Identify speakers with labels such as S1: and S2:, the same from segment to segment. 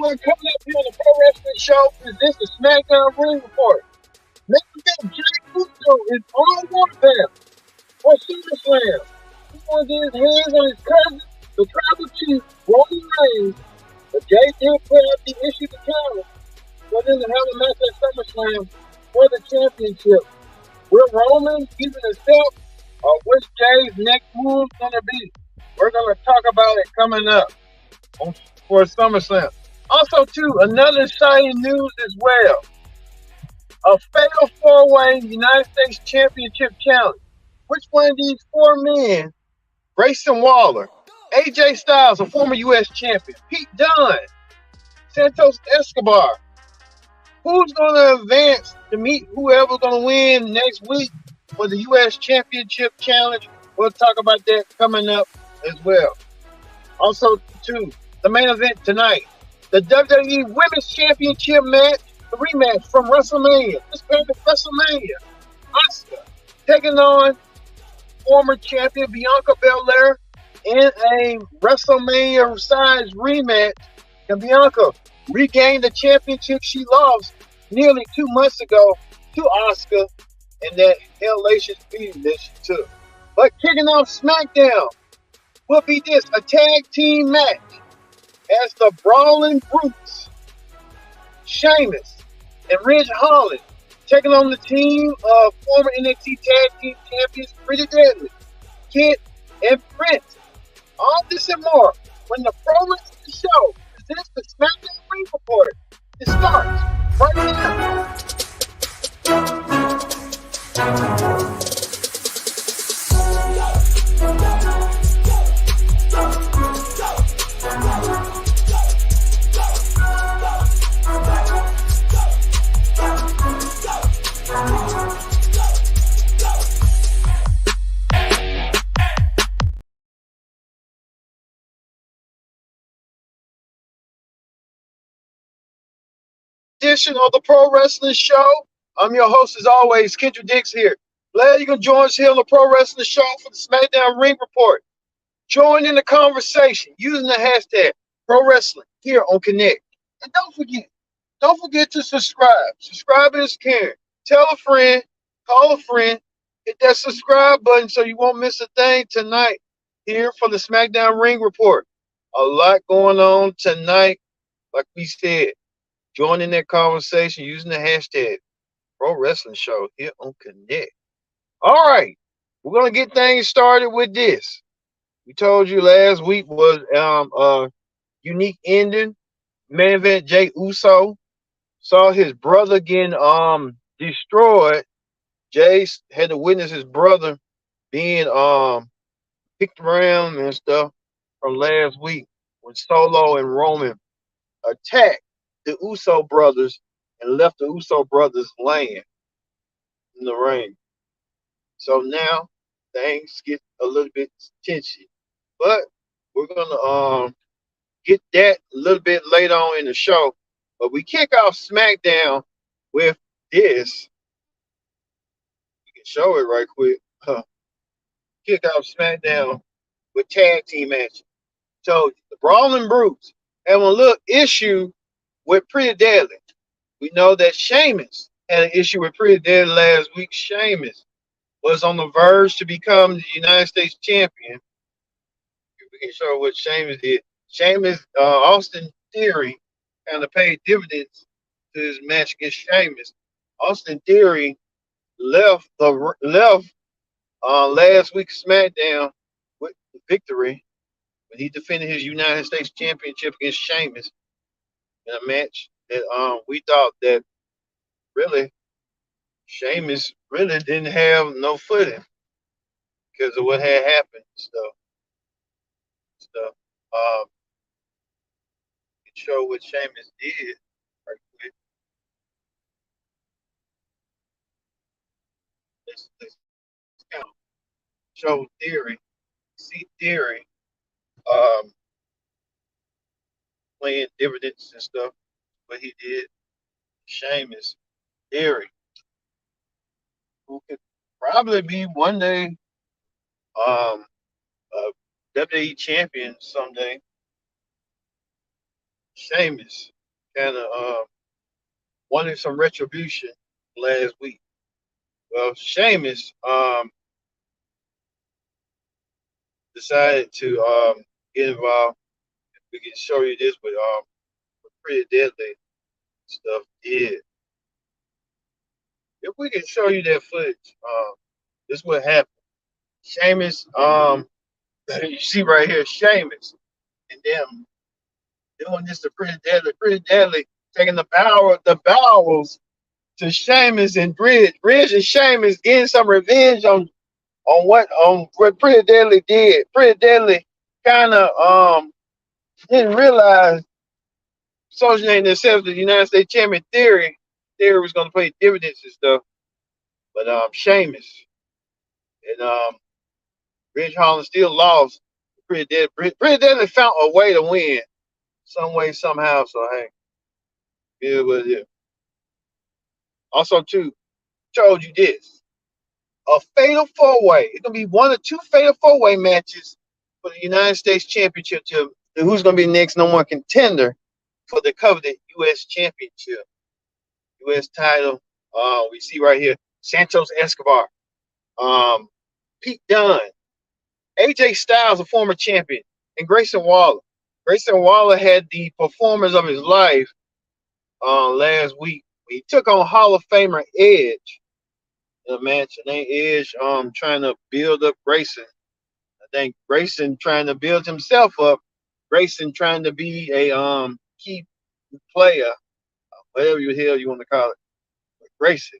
S1: everyone coming up here on the Pro Wrestling Show presents the SmackDown Ring Report. Main event Jay Uso is on warpath for SummerSlam. He wants to get his hands on his cousin, the Tribal Chief, Roman Reigns, but Jay did put out the issue to challenge for them to have a match at SummerSlam for the championship. Will Roman keep it himself, or what's Jay's next move going to be? We're going to talk about it coming up for SummerSlam. Also, too, another exciting news as well. A fatal four-way United States Championship Challenge. Which one of these four men, Grayson Waller, AJ Styles, a former U.S. champion, Pete Dunne, Santos Escobar, who's going to advance to meet whoever's going to win next week for the U.S. Championship Challenge? We'll talk about that coming up as well. Also, too, the main event tonight, the WWE Women's Championship match, the rematch from WrestleMania. This past WrestleMania, Asuka taking on former champion Bianca Belair in a WrestleMania-sized rematch. And Bianca regained the championship she lost nearly 2 months ago to Asuka in that hellacious beating that she took. But kicking off SmackDown will be this, a tag team match as the Brawling Brutes, Sheamus and Ridge Holland, taking on the team of former NXT Tag Team Champions Pretty Deadly, Kid and Prince. All this and more when the Pro Wrestling Show presents the SmackDown Ring Report. It starts right now. Edition of the Pro Wrestling Show. I'm your host, as always, Kendra Dix here. Glad you can join us here on the Pro Wrestling Show for the SmackDown Ring Report. Join in the conversation using the hashtag Pro Wrestling here on Connect. And don't forget to subscribe. Subscribe is caring. Tell a friend, call a friend, hit that subscribe button so you won't miss a thing tonight here for the SmackDown Ring Report. A lot going on tonight, like we said. Join in that conversation using the hashtag Pro Wrestling Show here on Connect. All right, we're gonna get things started with this. We told you last week was a unique ending. Main event Jay Uso saw his brother getting destroyed. Jay had to witness his brother being picked around and stuff from last week when Solo and Roman attacked the Uso brothers and left the Uso brothers laying in the ring. So now things get a little bit tension. But we're gonna get that a little bit later on in the show. But we kick off SmackDown with this. You can show it right quick. Kick off SmackDown with tag team matches. So the Brawling Brutes have a little issue with Pretty Deadly. We know that Sheamus had an issue with Pretty Deadly last week. Sheamus was on the verge to become the United States champion. We can show what Sheamus did. Sheamus, Austin Theory kind of paid dividends to his match against Sheamus. Austin Theory left last week's SmackDown with the victory when he defended his United States championship against Sheamus in a match that we thought that really Sheamus really didn't have no footing because of what had happened. Stuff. You can show what Sheamus did right quick. Let's count. Show Theory. See Theory playing dividends and stuff. What he did. Sheamus Theory, who could probably be one day a WWE champion someday. Sheamus kind of wanted some retribution last week. Well, Sheamus decided to get involved. We can show you this with pretty deadly stuff. Yeah, if we can show you that footage, this is what happened. Sheamus, you see right here, Sheamus and them doing this to Pretty Deadly, taking the bowels to Sheamus and Bridge. Bridge and Sheamus getting some revenge on what Pretty Deadly did. Pretty Deadly kind of didn't realize associating themselves with the United States Champion Theory was going to pay dividends and stuff. But Sheamus and Ridge Holland still lost. Pretty Deadly found a way to win, some way somehow. So hey, it was it. Also too, told you this: a fatal four way. It's gonna be one or two fatal four way matches for the United States Championship. Who's gonna be the next number one contender for the coveted U.S. Championship, U.S. title? We see right here: Santos Escobar, Pete Dunne, AJ Styles, a former champion, and Grayson Waller. Grayson Waller had the performance of his life last week. He took on Hall of Famer Edge in a match. And then Edge trying to build up Grayson. I think Grayson trying to build himself up. Grayson trying to be a key player, whatever the hell you want to call it. But Grayson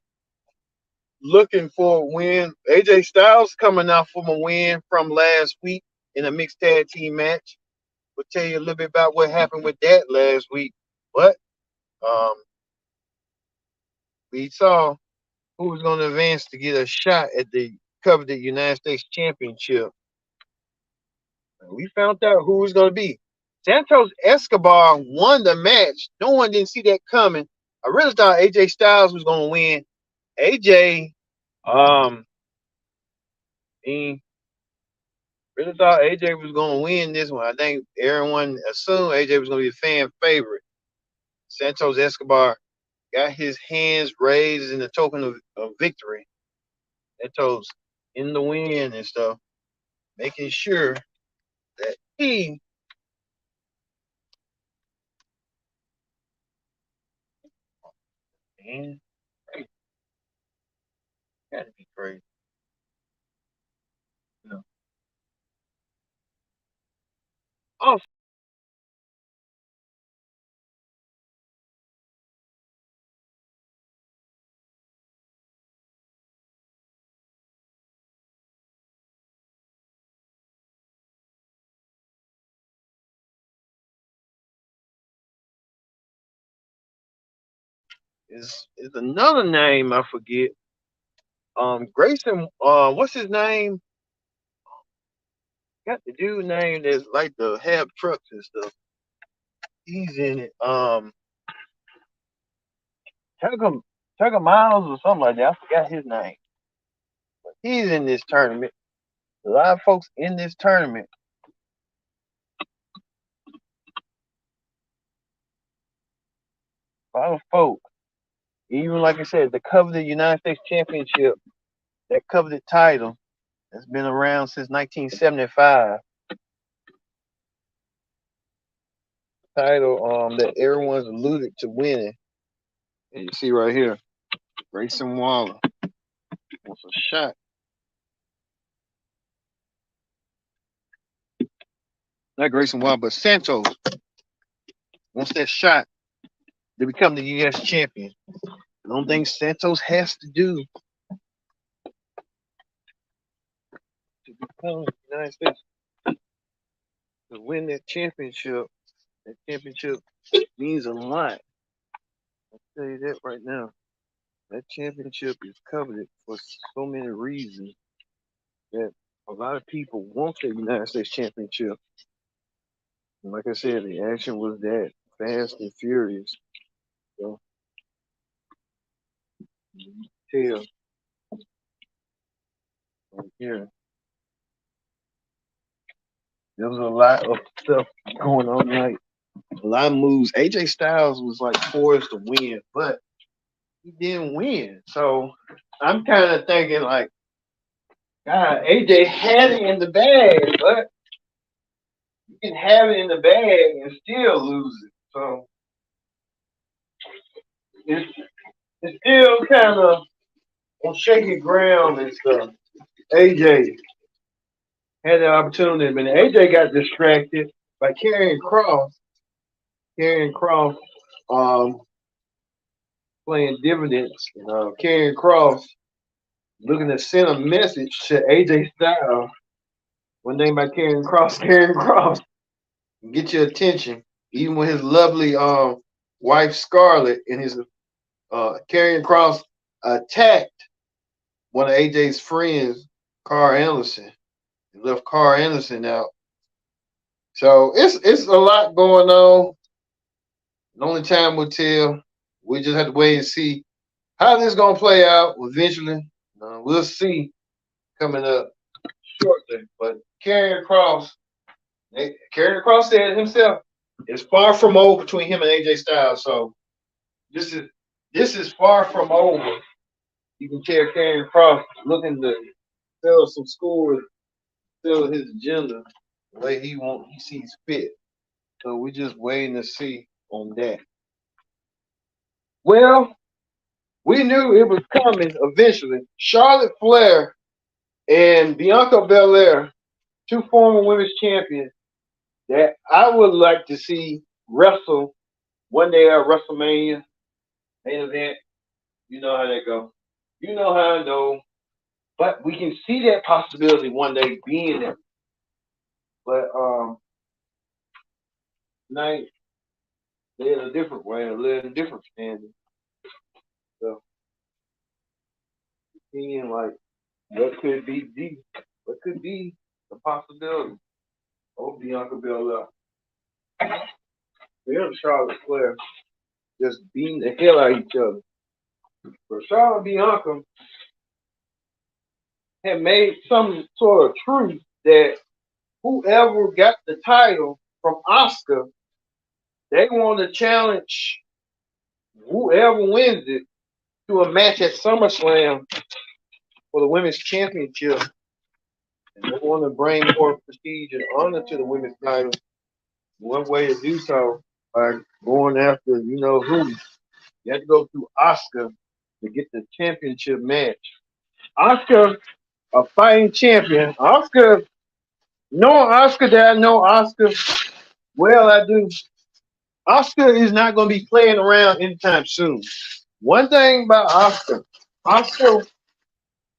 S1: looking for a win. AJ Styles coming out from a win from last week in a mixed tag team match. We'll tell you a little bit about what happened with that last week. But um, we saw who was going to advance to get a shot at the coveted United States Championship. And we found out who was going to be. Santos Escobar won the match. No one didn't see that coming. I really thought AJ Styles was going to win. AJ, he really thought AJ was going to win this one. I think everyone assumed AJ was going to be a fan favorite. Santos Escobar got his hands raised in the token of victory. Santos in the win and stuff, making sure that he man, crazy. Gotta be crazy. You know. Oh, is another name I forget. Grayson. What's his name? Got the dude name that's like the have trucks and stuff. He's in it. Tucker Tucker Miles or something like that. I forgot his name. But he's in this tournament. A lot of folks in this tournament. A lot of folks. Even like I said, the coveted United States Championship, that coveted title, has been around since 1975. Title that everyone's alluded to winning. And you see right here, Grayson Waller wants a shot. Not Grayson Waller, but Santos wants that shot to become the U.S. champion. I don't think Santos has to do to become the United States to win that championship. That championship means a lot. I'll tell you that right now. That championship is coveted for so many reasons that a lot of people want the United States championship. And like I said, the action was that fast and furious. So you can tell right here, there was a lot of stuff going on tonight. A lot of moves. AJ Styles was like poised to win, but he didn't win. So I'm kind of thinking like, God, AJ had it in the bag, but you can have it in the bag and still lose it. So it's it's still kind of on shaky ground and stuff. AJ had the opportunity, but AJ got distracted by carrying Cross. Carrying Cross um, playing dividends. Carrying Cross looking to send a message to AJ Styles. One thing about Karrion Cross, Karrion Cross get your attention. Even with his lovely wife Scarlett and his Karrion Cross attacked one of AJ's friends, Carl Anderson, and left Carl Anderson out. So it's a lot going on. The only time will tell. We just have to wait and see how this is gonna play out. Eventually, we'll see coming up shortly. But Karrion Cross said himself, it's far from over between him and AJ Styles. So this is this is far from over. You can tell Karrion Cross looking to sell some scores, sell his agenda the way he sees fit. So we're just waiting to see on that. Well, we knew it was coming eventually. Charlotte Flair and Bianca Belair, two former women's champions that I would like to see wrestle one day at WrestleMania main event. You know how that go. You know how I know. But we can see that possibility one day being there. But tonight they're in a different way, they're in a different standing. So seeing like what could be the possibility of Bianca Belair. They're Charlotte Flair just beating the hell out of each other. But Charlotte and Bianca had made some sort of truth that whoever got the title from Oscar, they want to challenge whoever wins it to a match at SummerSlam for the women's championship. And they want to bring more prestige and honor to the women's title. One way to do so by going after you know who. You have to go through Oscar to get the championship match. Oscar, a fighting champion. Oscar, knowing Oscar that I know Oscar well, I do. Oscar is not going to be playing around anytime soon. One thing about Oscar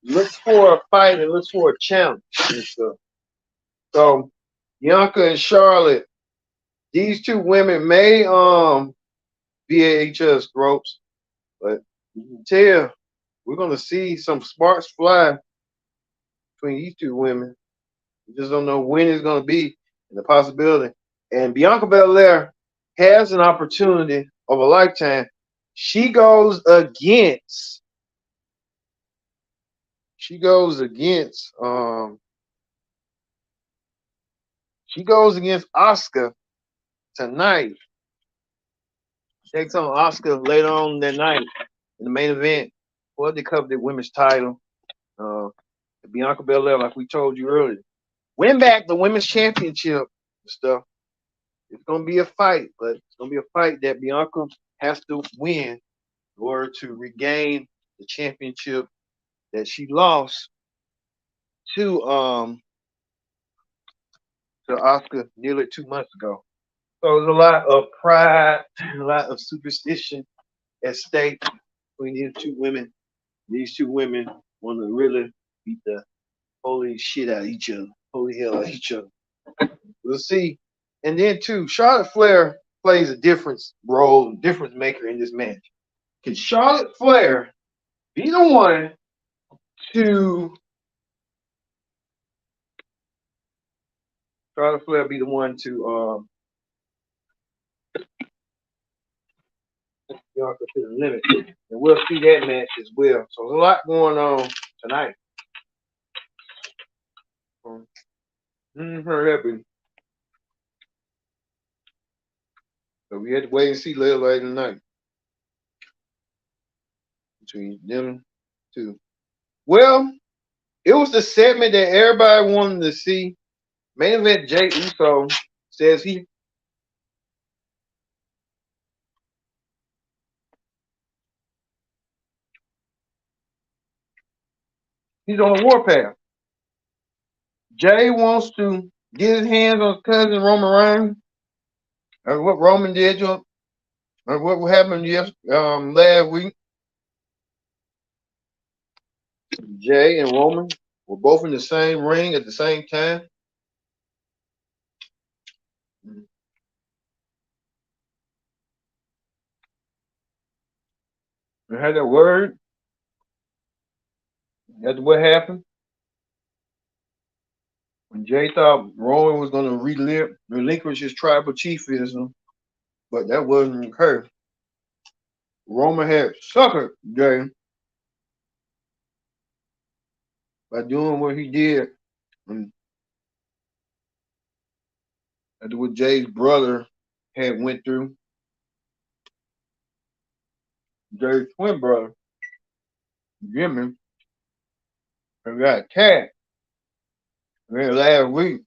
S1: looks for a fight and looks for a challenge and stuff. So Bianca and Charlotte, these two women may be at each other's throats, but you can tell we're gonna see some sparks fly between these two women. We just don't know when it's gonna be and the possibility. And Bianca Belair has an opportunity of a lifetime. She goes against she goes against she goes against Oscar tonight. Takes on Oscar later on that night in the main event for the coveted women's title. Bianca Belair, like we told you earlier, win back the women's championship and stuff. It's gonna be a fight, but it's gonna be a fight that Bianca has to win in order to regain the championship that she lost to Oscar nearly 2 months ago. So there's a lot of pride, a lot of superstition at stake between these two women. These two women want to really beat the holy shit out of each other, holy hell out of each other. We'll see. And then too, Charlotte Flair plays a difference role, difference maker in this match. Can Charlotte Flair be the one to Charlotte Flair be the one to Bianca to the limit? And we'll see that match as well. So there's a lot going on tonight. Hurry up and So we had to wait and see later tonight between them two. Well, it was the segment that everybody wanted to see. Main event Jay Uso says he's on a warpath. Jay wants to get his hands on his cousin Roman Reigns. What Roman did to him. What happened last week. Jay and Roman were both in the same ring at the same time. I had that word. That's what happened. When Jay thought Roman was going to relinquish his tribal chiefism, but that wasn't occur. Roman had suckered Jay by doing what he did. And that's what Jay's brother had went through. Jay's twin brother, Jimmy, got attacked last week.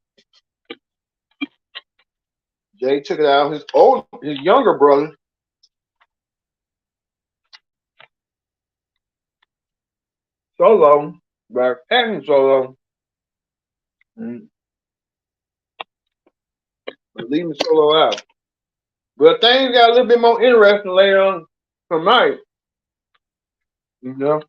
S1: Jay took it out his younger brother. Solo, by attacking Solo, and leaving Solo out. But things got a little bit more interesting later on tonight. You know?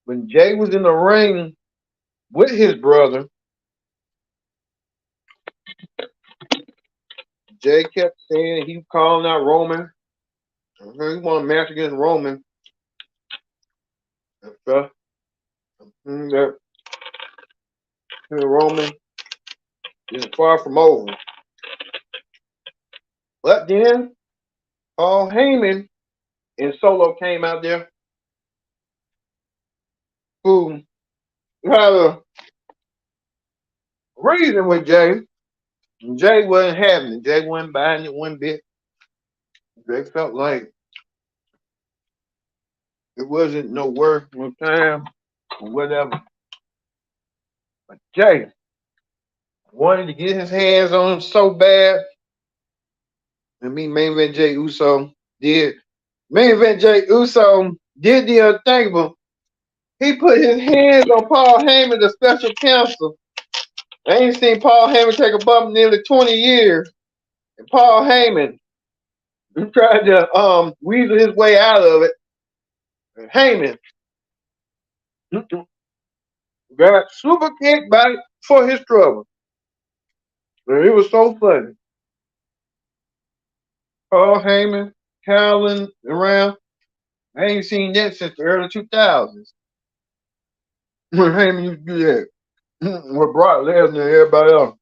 S1: When Jay was in the ring with his brother, Jay kept saying he was calling out Roman. He won a match against Roman. That Roman is far from over. But then Paul Heyman and Solo came out there who had a reason with Jay. And Jay wasn't having it. Jay wasn't buying it one bit. Jay felt like it wasn't no worth no time or whatever. But Jay wanted to get his hands on him so bad. And main event Jay Uso did. Main event Jay Uso did the unthinkable. He put his hands on Paul Heyman, the special counsel. I ain't seen Paul Heyman take a bump in nearly 20 years. And Paul Heyman tried to weasel his way out of it. And Heyman got super kicked back for his trouble. And it was so funny. Paul Heyman, Calvin around. I ain't seen that since the early 2000s. When Heyman used to do that. With Brock Lesnar and everybody else.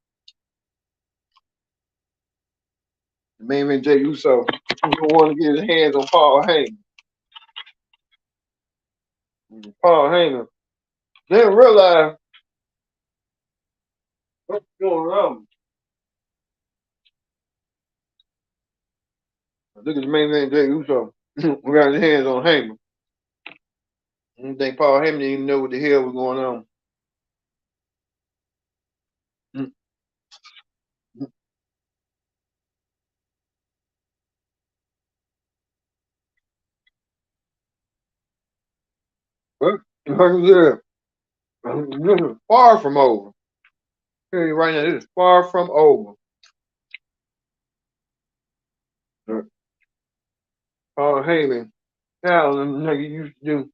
S1: The main event Jay Uso don't want to get his hands on Paul Heyman. Paul Heyman didn't realize what's going on. Look at the main event Jay Uso. We got his hands on Heyman. I don't think Paul Heyman didn't even know what the hell was going on. But like I said, this is far from over. Tell you right now, this is far from over. Paul Heyman, them like he used to do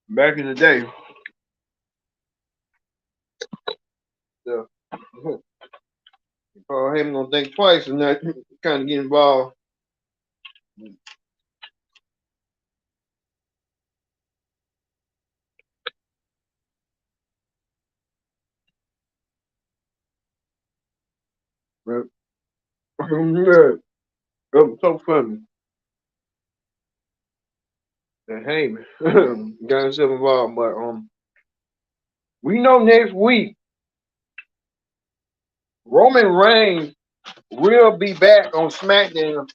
S1: back in the day. So, Paul Heyman gonna think twice and not kind of get involved. But yeah, that was so funny. That Heyman got himself involved, but we know next week Roman Reigns will be back on SmackDown.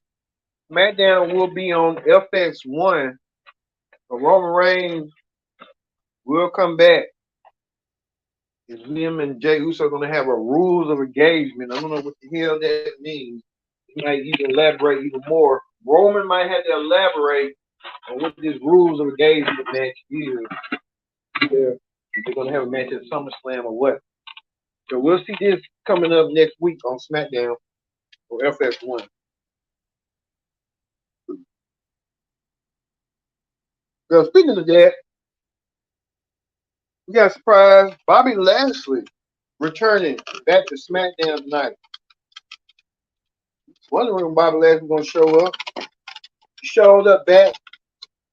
S1: SmackDown will be on FX1. So Roman Reigns will come back. Him and Jey Uso are going to have a rules of engagement. I don't know what the hell that means. He might even elaborate even more. Roman might have to elaborate on what this rules of engagement match is. They're going to have a match at SummerSlam or what. So we'll see this coming up next week on SmackDown or FS1. So speaking of that, we got a surprise. Bobby Lashley returning back to SmackDown tonight. Wondering when Bobby Lashley gonna show up. He showed up back.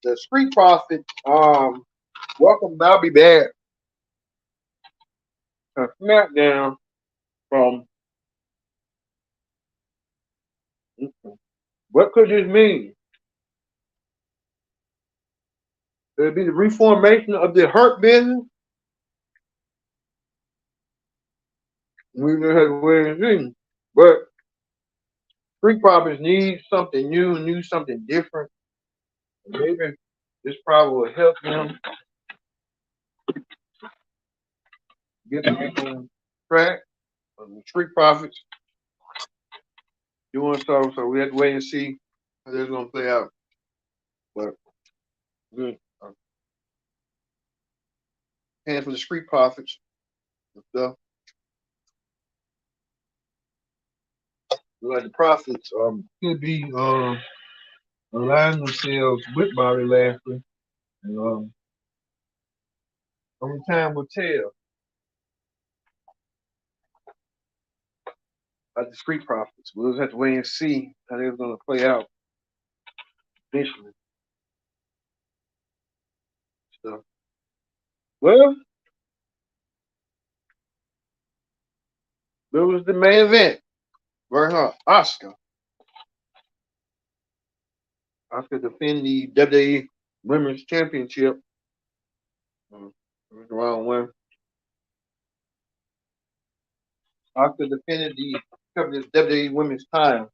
S1: The Street Profits welcome Bobby back to SmackDown from what could this mean? Could it be the reformation of the Hurt Business? We just have to wait and see. But Street Profits need something new, something different. Maybe this probably will help them get back on track of the Street Profits doing so we have to wait and see how this is gonna play out. But good. And for the Street Profits and stuff. Like the Profits could be aligning themselves with Bobby Lashley. And only time will tell about the Street Profits. We'll just have to wait and see how they're gonna play out eventually. So well, there was the main event. Versus Oscar. Oscar defend the WWE Women's Championship. Round one. Oscar defended the WWE Women's title.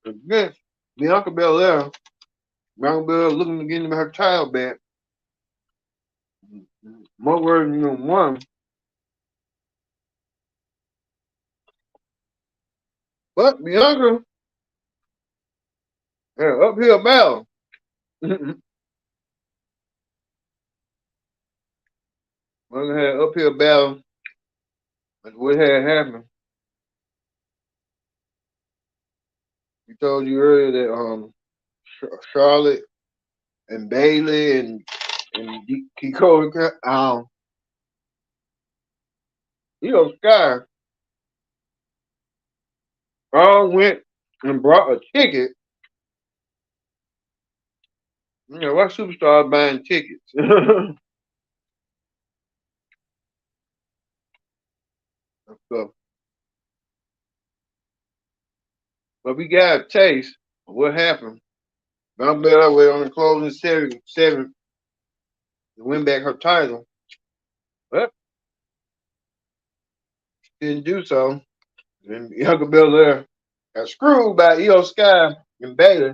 S1: Against Bianca Belair. Bianca Belair looking to get her title back. More words than one. But Bianca had an uphill battle. Bianca had an uphill battle. That's what had happened. We told you earlier that Charlotte and Bayley and Kiko Sky all went and brought a ticket. You know, why superstars buying tickets? So, but we got a taste of what happened. Bianca Belair on the closing seven to win back her title. But didn't do so. And Bianca Belair got screwed by Io Sky and Bayley.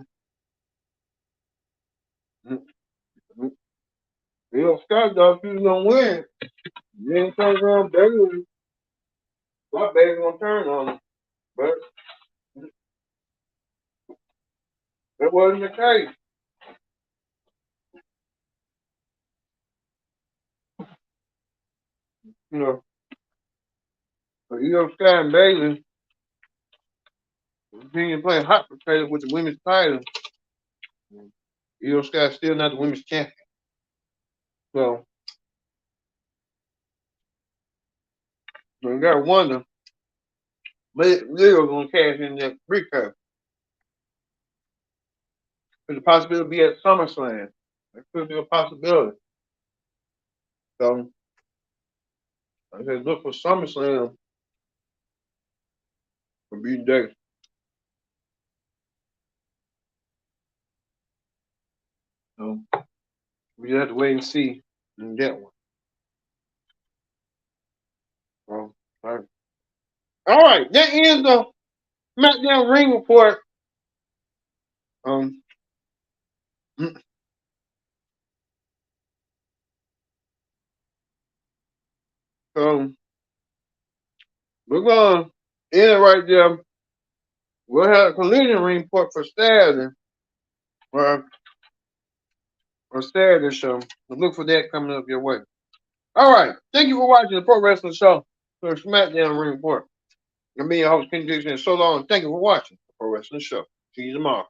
S1: Io Sky thought she was gonna win. Then turns around Bayley. Thought Bayley gonna turn on him. But that wasn't the case. You know, but Io Sky and Bayley continue playing hot potato with the women's title. Io Sky still not the women's champion. So you gotta wonder, Leo gonna cash in that recap. Could the possibility be at SummerSlam? That could be a possibility. So I said look for SummerSlam for beating Davis. So we just have to wait and see in that one. All right, that ends the SmackDown ring report. Um, so we're gonna end it right there. We'll have a collision ring report for Saturday, or Saturday show. So look for that coming up your way. All right, thank you for watching the Pro Wrestling Show for the SmackDown ring report. I'm being your host, Ken Dixon. So long. Thank you for watching the Pro Wrestling Show. See you tomorrow.